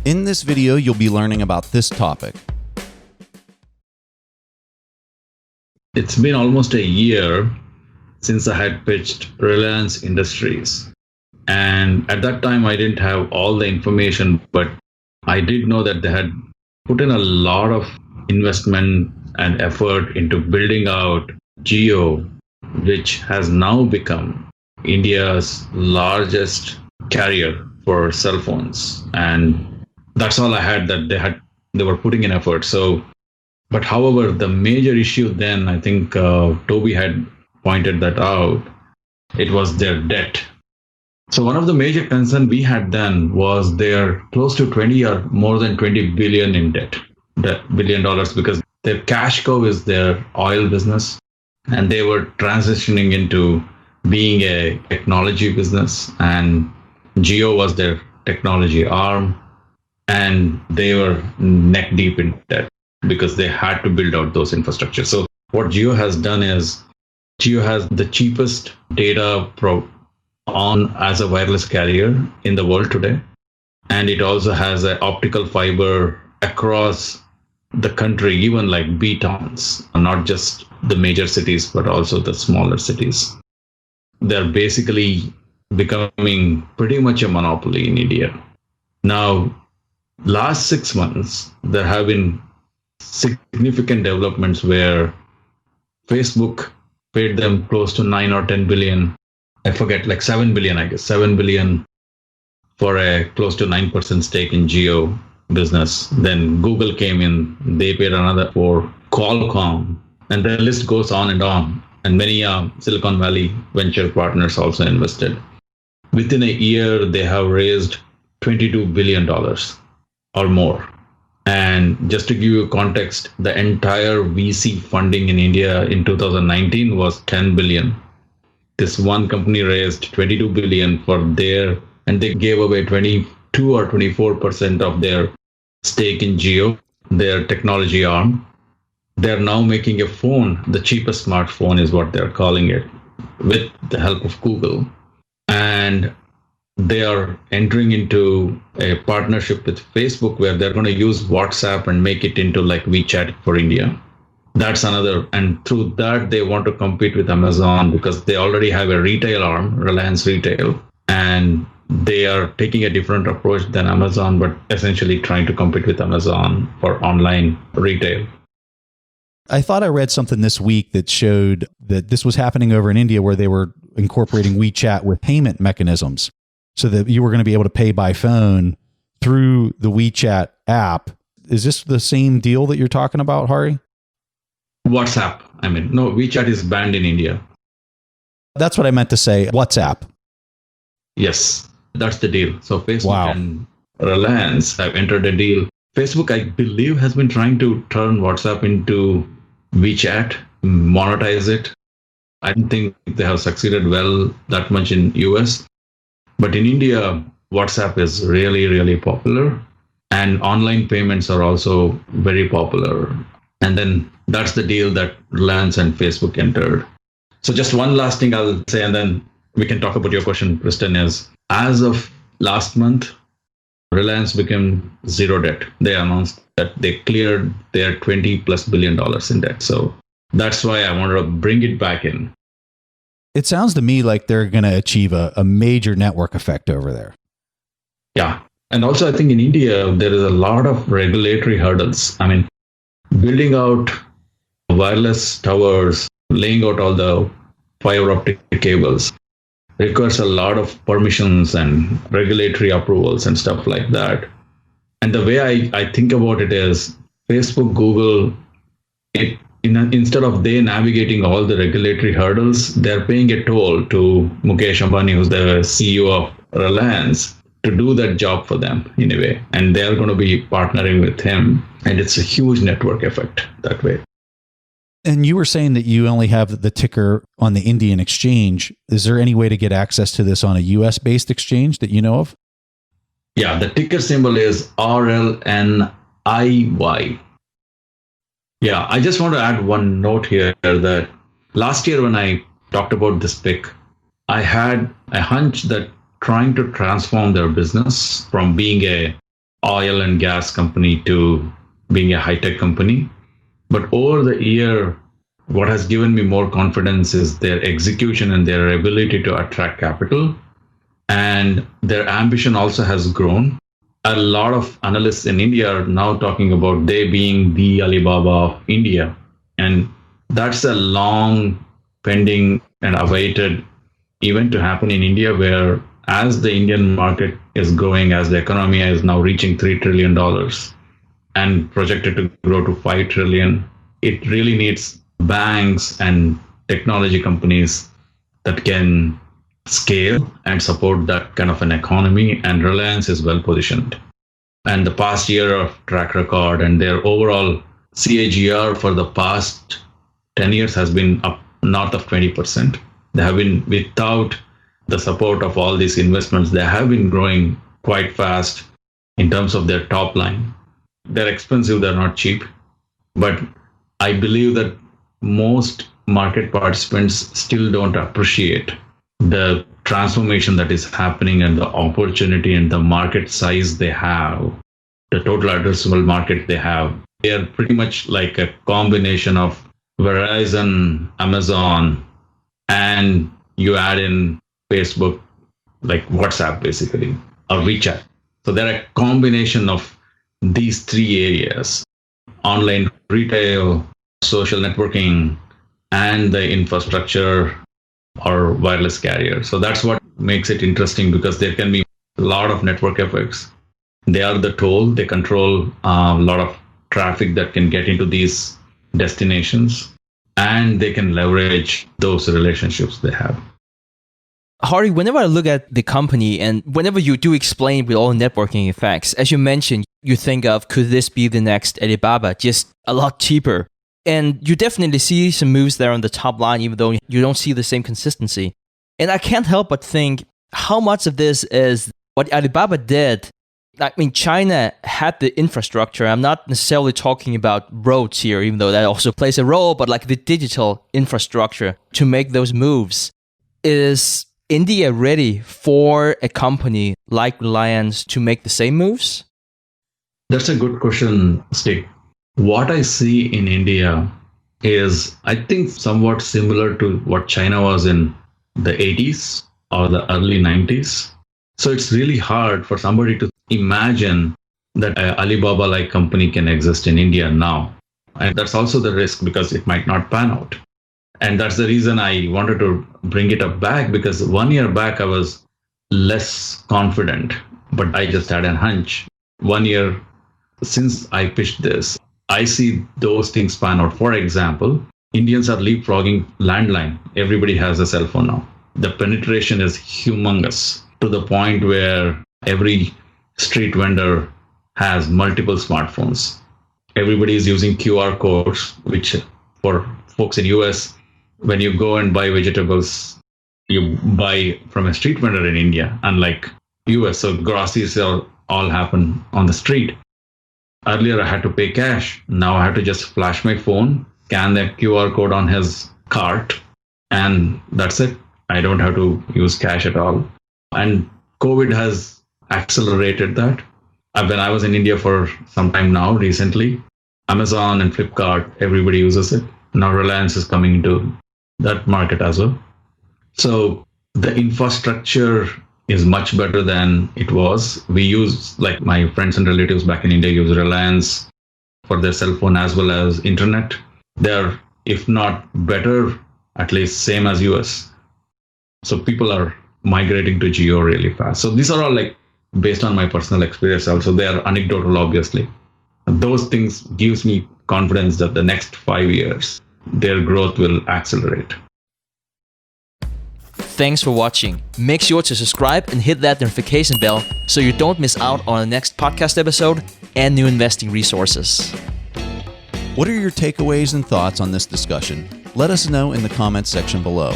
In this video, you'll be learning about this topic. It's been almost a year since I had pitched Reliance Industries. And at that time, I didn't have all the information, but I did know that they had put in a lot of investment and effort into building out Jio, which has now become India's largest carrier for cell phones. And that's all I had, that they were putting in effort. But however, the major issue then, I think Toby had pointed that out, it was their debt. So one of the major concerns we had then was they're close to 20 or more than 20 billion in debt, $1 billion, because their cash cow is their oil business. And they were transitioning into being a technology business, and Jio was their technology arm. And they were neck deep in debt because they had to build out those infrastructure. So what Jio has done is Jio has the cheapest data on as a wireless carrier in the world today. And it also has an optical fiber across the country, even like B towns, not just the major cities, but also the smaller cities. They're basically becoming pretty much a monopoly in India. Now, last 6 months, there have been significant developments where Facebook paid them close to 9 or 10 billion. I forget, like 7 billion, I guess, 7 billion for a close to 9% stake in Jio business. Then Google came in, they paid another for Qualcomm, and the list goes on. And many Silicon Valley venture partners also invested. Within a year, they have raised $22 billion or more. And just to give you context, the entire VC funding in India in 2019 was 10 billion. This one company raised 22 billion for and they gave away 22 or 24% of their stake in Jio, their technology arm. They're now making a phone, the cheapest smartphone is what they're calling it, with the help of Google. And they are entering into a partnership with Facebook where they're going to use WhatsApp and make it into like WeChat for India. That's another. And through that, they want to compete with Amazon because they already have a retail arm, Reliance Retail, and they are taking a different approach than Amazon, but essentially trying to compete with Amazon for online retail. I thought I read something this week that showed that this was happening over in India where they were incorporating WeChat with payment mechanisms so that you were going to be able to pay by phone through the WeChat app. Is this the same deal that you're talking about, Hari? WhatsApp. No, WeChat is banned in India. That's what I meant to say. WhatsApp. Yes, that's the deal. So Facebook and Reliance have entered a deal. Facebook, I believe, has been trying to turn WhatsApp into WeChat, monetize it. I don't think they have succeeded well that much in US. But in India, WhatsApp is really, really popular. And online payments are also very popular. And then that's the deal that Reliance and Facebook entered. So just one last thing I'll say, and then we can talk about your question, Preston, is as of last month, Reliance became zero debt. They announced that they cleared their $20+ billion in debt. So that's why I wanted to bring it back in. It sounds to me like they're going to achieve a major network effect over there. Yeah. And also, I think in India, there is a lot of regulatory hurdles. Building out wireless towers, laying out all the fiber optic cables requires a lot of permissions and regulatory approvals and stuff like that. And the way I think about it is Facebook, Google, instead of they navigating all the regulatory hurdles, they're paying a toll to Mukesh Ambani, who's the CEO of Reliance, to do that job for them in a way. And they're going to be partnering with him. And it's a huge network effect that way. And you were saying that you only have the ticker on the Indian exchange. Is there any way to get access to this on a US-based exchange that you know of? Yeah, the ticker symbol is RLNIY. Yeah, I just want to add one note here that last year when I talked about this pick, I had a hunch that trying to transform their business from being a oil and gas company to being a high-tech company. But over the year, what has given me more confidence is their execution and their ability to attract capital. And their ambition also has grown. A lot of analysts in India are now talking about they being the Alibaba of India. And that's a long pending and awaited event to happen in India, where as the Indian market is growing, as the economy is now reaching $3 trillion and projected to grow to $5 trillion, it really needs banks and technology companies that can scale and support that kind of an economy. And Reliance is well positioned. And the past year of track record and their overall CAGR for the past 10 years has been up north of 20%. They have been, without the support of all these investments, they have been growing quite fast in terms of their top line. They're expensive, they're not cheap. But I believe that most market participants still don't appreciate the transformation that is happening and the opportunity and the market size they have, the total addressable market they have. They are pretty much like a combination of Verizon, Amazon, and you add in Facebook, like WhatsApp basically, or WeChat. So they're a combination of these three areas: online retail, social networking, and the infrastructure or wireless carrier. So that's what makes it interesting, because there can be a lot of network effects. They are the toll, they control a lot of traffic that can get into these destinations, and they can leverage those relationships they have. Hari, whenever I look at the company and whenever you do explain with all networking effects, as you mentioned, you think of, could this be the next Alibaba, just a lot cheaper? And you definitely see some moves there on the top line, even though you don't see the same consistency. And I can't help but think, how much of this is what Alibaba did? I mean, China had the infrastructure. I'm not necessarily talking about roads here, even though that also plays a role, but like the digital infrastructure to make those moves. Is India ready for a company like Reliance to make the same moves? That's a good question, Stig. What I see in India is, I think, somewhat similar to what China was in the 80s or the early 90s. So it's really hard for somebody to imagine that an Alibaba-like company can exist in India now. And that's also the risk, because it might not pan out. And that's the reason I wanted to bring it up back, because 1 year back I was less confident, but I just had a hunch. 1 year since I pitched this, I see those things pan out. For example, Indians are leapfrogging landline. Everybody has a cell phone now. The penetration is humongous, to the point where every street vendor has multiple smartphones. Everybody is using QR codes, which for folks in US, when you go and buy vegetables, you buy from a street vendor in India, unlike US. So groceries all happen on the street. Earlier, I had to pay cash. Now I have to just flash my phone, scan the QR code on his cart, and that's it. I don't have to use cash at all. And COVID has accelerated that. When I was in India for some time now, recently, Amazon and Flipkart, everybody uses it. Now Reliance is coming into that market as well. So the infrastructure is much better than it was. We use, like my friends and relatives back in India use Reliance for their cell phone as well as internet. They're, if not better, at least same as US. So people are migrating to Geo really fast. So these are all like based on my personal experience also. They are anecdotal, obviously. Those things gives me confidence that the next 5 years, their growth will accelerate. Thanks for watching. Make sure to subscribe and hit that notification bell so you don't miss out on the next podcast episode and new investing resources. What are your takeaways and thoughts on this discussion? Let us know in the comments section below.